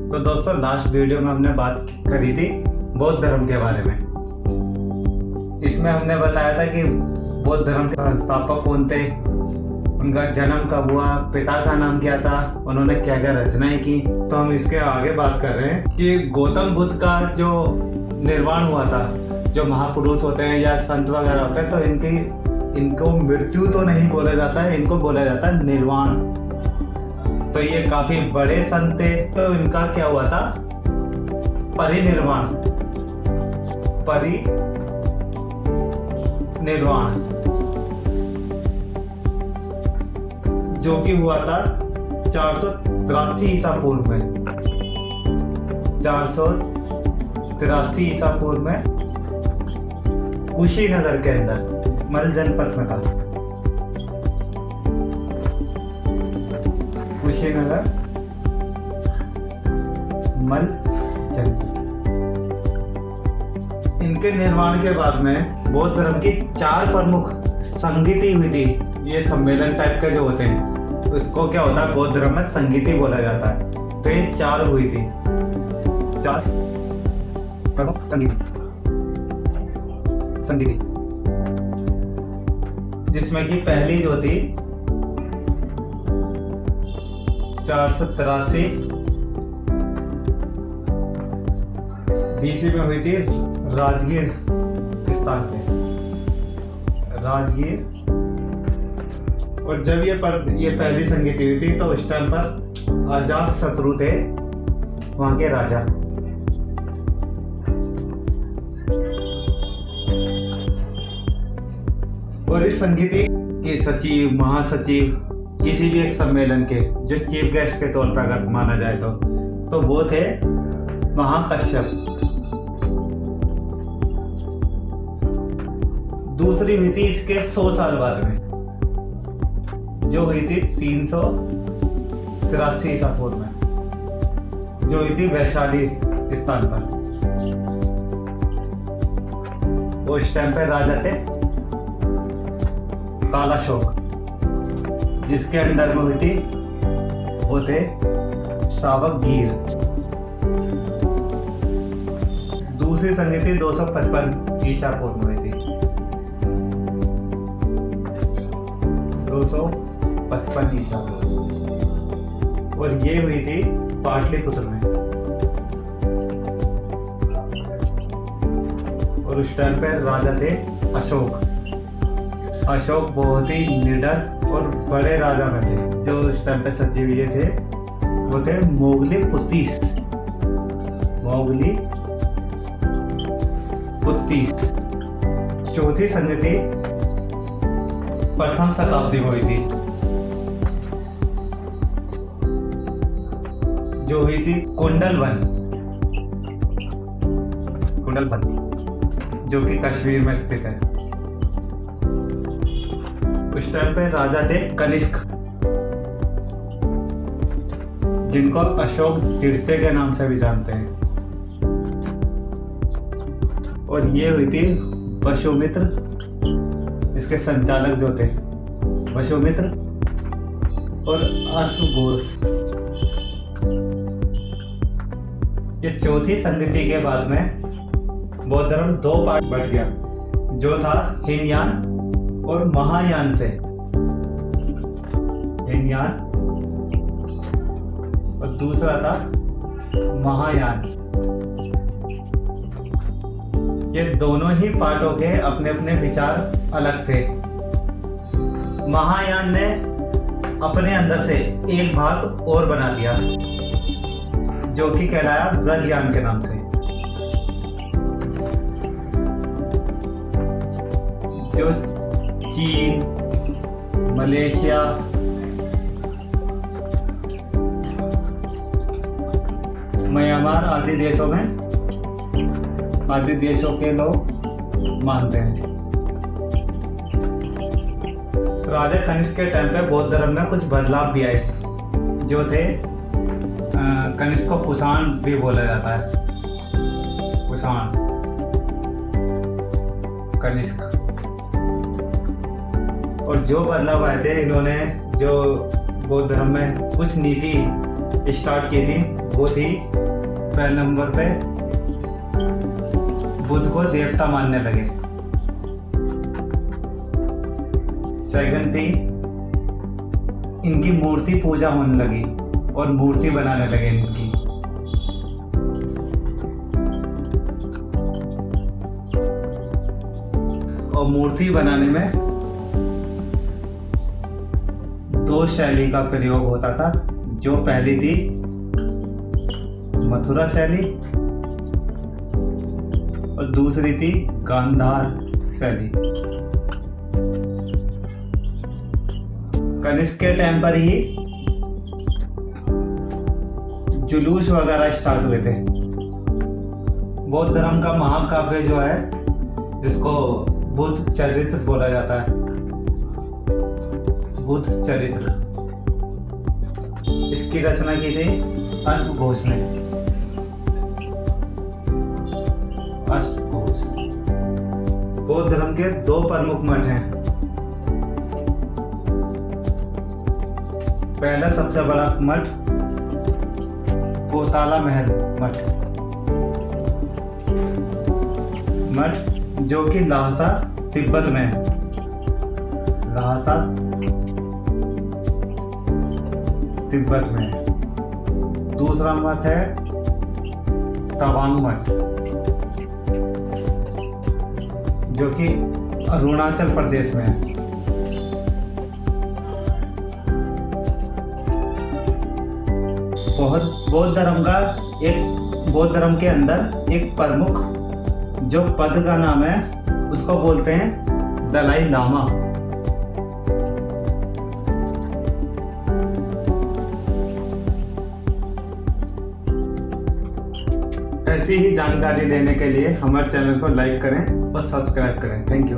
तो दोस्तों last video में हमने बात करी थी बौद्ध धर्म के बारे में। इसमें हमने बताया था कि बौद्ध धर्म के संस्थापक कौन थे, उनका जन्म कब हुआ, पिता का नाम क्या था, उन्होंने क्या क्या रचनाएं की। तो हम इसके आगे बात कर रहे हैं कि गौतम बुद्ध का जो निर्वाण हुआ था, जो महापुरुष होते हैं या संत वगैरह होते हैं, तो इनको मृत्यु तो नहीं बोला जाता है, इनको बोला जाता है निर्वाण। तो ये काफी बड़े संत थे। तो इनका क्या हुआ था, परिनिर्वाण जो कि हुआ था 483 ईसा पूर्व में। 483 ईसा पूर्व में कुशीनगर के अंदर मल जनपद में था। कुशीनगर मल जनपद। इनके निर्माण के बाद में बौद्ध धर्म की 4 प्रमुख संगीति हुई थी। ये सम्मेलन टाइप के जो होते हैं उसको क्या होता है, बौद्ध धर्म में संगीति बोला जाता है। तो ये 4 हुई थी, 4 प्रमुख संगीति, जिसमें कि पहली जो थी 483 BC में हुई थी राजगीर स्थान पे, राजगीर। और जब ये पहली संगीति हुई थी तो उस टाइम पर अजात शत्रु थे वहां के राजा। और इस संगीति के सचिव, महासचिव किसी भी एक सम्मेलन के जो चीफ गेस्ट के तौर पर अगर माना जाए तो वो थे महाकश्यप। दूसरी हुई थी इसके 100 साल बाद में, जो हुई थी 383 ईसा पूर्व में, जो हुई थी वैशाली स्थान पर। उस टाइम पे राजा थे कालाशोक, जिसके अंडर में हुई थी वो थे सावकगीर। दूसरी संगीति 255 ईसा पूर्व में हुई थी, 255 ईसा पूर्व। और ये हुई थी पाटलिपुत्र में। और उस टाइम पे राजा थे अशोक। अशोक बहुत ही निडर और बड़े राजा में थे। जो उस टाइम पे सचिव ये थे वो थे मोगली पुत्तीस। चौथी संगति प्रथम शताब्दी में हुई थी, जो हुई थी कुंडलवन, जो कि कश्मीर में स्थित है। उस टाइम पे राजा थे कनिष्क, जिनको अशोक द्वितीय के नाम से भी जानते हैं। और ये हुई थी वसुमित्र, इसके संचालक जो थे वसुमित्र और अश्वघोष। ये चौथी संगति के बाद में बौद्ध धर्म 2 पार्ट बट गया, जो था हीनयान और महायान से। हीनयान और दूसरा था महायान। ये दोनों ही पार्टों के अपने अपने विचार अलग थे। महायान ने अपने अंदर से एक भाग और बना दिया, जो कि कहलाया ब्रजयान के नाम से, जो चीन, मलेशिया, म्यांमार आदि देशों के लोग मानते हैं। राजा कनिष्क के टाइम पे बौद्ध धर्म में कुछ बदलाव भी आए, जो थे कनिष्क को कुषाण भी बोला जाता है। कुषाण, कनिष्क। और जो बदलाव आए थे, इन्होंने जो बौद्ध धर्म में कुछ नीति स्टार्ट की थी, वो थी पहले नंबर पे बुद्ध को देवता मानने लगे। सेकंड थी इनकी मूर्ति पूजा होने लगी और मूर्ति बनाने लगे इनकी। और मूर्ति बनाने में दो शैली का प्रयोग होता था। जो पहली थी मथुरा शैली और दूसरी थी गांधार शैली। कनिष्क के टाइम पर ही जुलूस वगैरह स्टार्ट हुए थे। बौद्ध धर्म का महाकाव्य जो है इसको बुद्ध चरित्र बोला जाता है। बुद्ध चरित्र, इसकी रचना की थी अश्वघोष ने। अश्वघोष। बौद्ध धर्म के दो प्रमुख मठ हैं। पहला सबसे बड़ा मठ पोताला महल मठ जो कि ल्हासा तिब्बत में है। ल्हासा तिब्बत में है। दूसरा मठ है तवांग मठ जो कि अरुणाचल प्रदेश में है। बौद्ध धर्म के अंदर एक प्रमुख जो पद का नाम है उसको बोलते हैं दलाई लामा। ऐसी ही जानकारी लेने के लिए हमारे चैनल को लाइक करें और सब्सक्राइब करें। Thank you.